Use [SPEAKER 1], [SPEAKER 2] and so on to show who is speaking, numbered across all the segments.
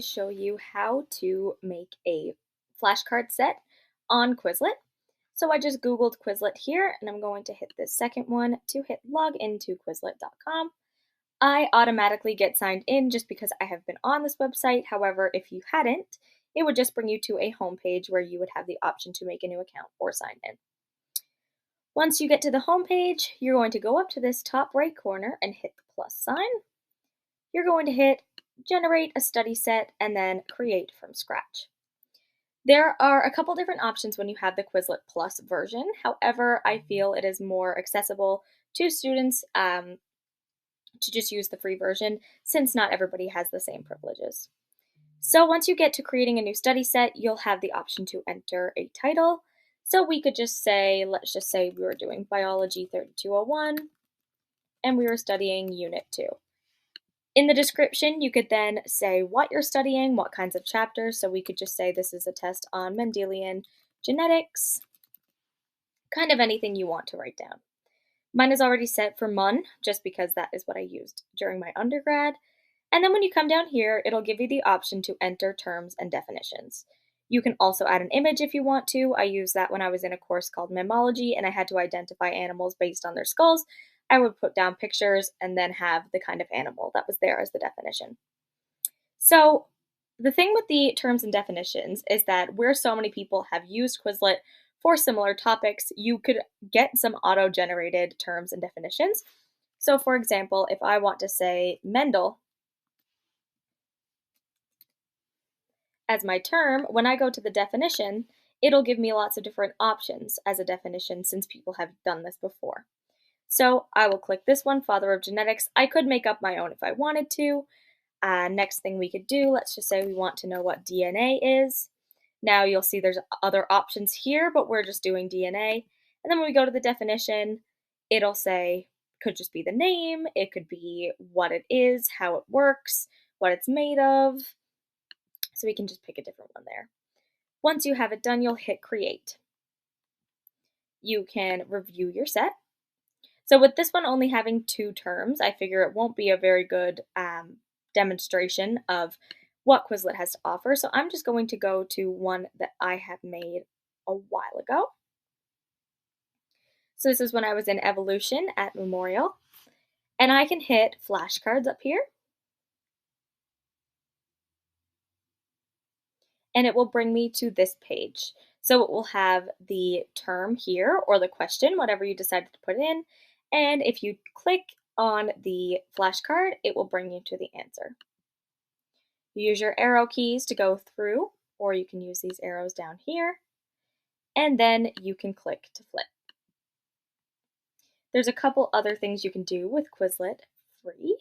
[SPEAKER 1] Show you how to make a flashcard set on Quizlet. So I just Googled Quizlet here and I'm going to hit the second one to hit log into Quizlet.com. I automatically get signed in just because I have been on this website. However, if you hadn't, it would just bring you to a home page where you would have the option to make a new account or sign in. Once you get to the home page, you're going to go up to this top right corner and hit the plus sign. You're going to hit generate a study set and then create from scratch. There are a couple different options when you have the Quizlet Plus version. However, I feel it is more accessible to students to just use the free version since not everybody has the same privileges. So once you get to creating a new study set, you'll have the option to enter a title. So we could just say, let's just say we were doing Biology 3201 and we were studying Unit 2. In the description, you could then say what you're studying, what kinds of chapters. So we could just say this is a test on Mendelian genetics, kind of anything you want to write down. Mine is already set for MUN, just because that is what I used during my undergrad. And then when you come down here, it'll give you the option to enter terms and definitions. You can also add an image if you want to. I used that when I was in a course called Mammalogy and I had to identify animals based on their skulls. I would put down pictures and then have the kind of animal that was there as the definition. So the thing with the terms and definitions is that where so many people have used Quizlet for similar topics, you could get some auto-generated terms and definitions. So for example, if I want to say Mendel as my term, when I go to the definition, it'll give me lots of different options as a definition since people have done this before. So I will click this one, Father of Genetics. I could make up my own if I wanted to. Next thing we could do, let's just say we want to know what DNA is. Now you'll see there's other options here, but we're just doing DNA. And then when we go to the definition, it'll say, could just be the name, it could be what it is, how it works, what it's made of. So we can just pick a different one there. Once you have it done, you'll hit create. You can review your set. So with this one only having 2 terms, I figure it won't be a very good demonstration of what Quizlet has to offer. So I'm just going to go to one that I have made a while ago. So this is when I was in evolution at Memorial. And I can hit flashcards up here. And it will bring me to this page. So it will have the term here or the question, whatever you decided to put in. And if you click on the flashcard, it will bring you to the answer. You use your arrow keys to go through, or you can use these arrows down here, and then you can click to flip. There's a couple other things you can do with Quizlet free.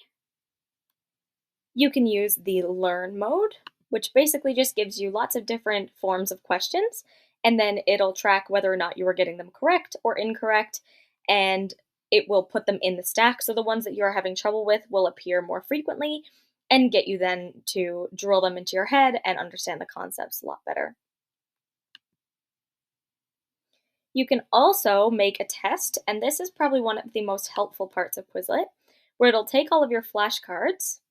[SPEAKER 1] You can use the learn mode, which basically just gives you lots of different forms of questions, and then it'll track whether or not you are getting them correct or incorrect, and it will put them in the stack, so the ones that you're having trouble with will appear more frequently and get you then to drill them into your head and understand the concepts a lot better. You can also make a test, and this is probably one of the most helpful parts of Quizlet, where it'll take all of your flashcards,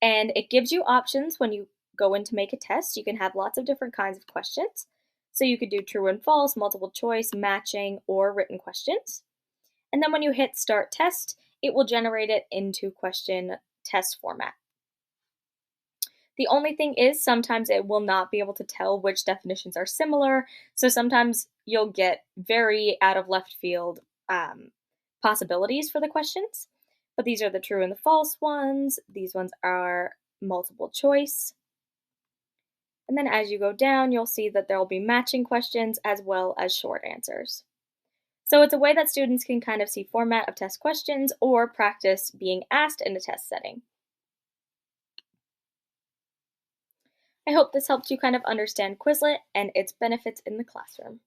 [SPEAKER 1] and it gives you options when you go in to make a test. You can have lots of different kinds of questions. So you could do true and false, multiple choice, matching, or written questions. And then when you hit Start Test, it will generate it into question test format. The only thing is sometimes it will not be able to tell which definitions are similar, so sometimes you'll get very out of left field possibilities for the questions. But these are the true and the false ones. These ones are multiple choice. And then as you go down, you'll see that there will be matching questions as well as short answers. So it's a way that students can kind of see format of test questions or practice being asked in a test setting. I hope this helped you kind of understand Quizlet and its benefits in the classroom.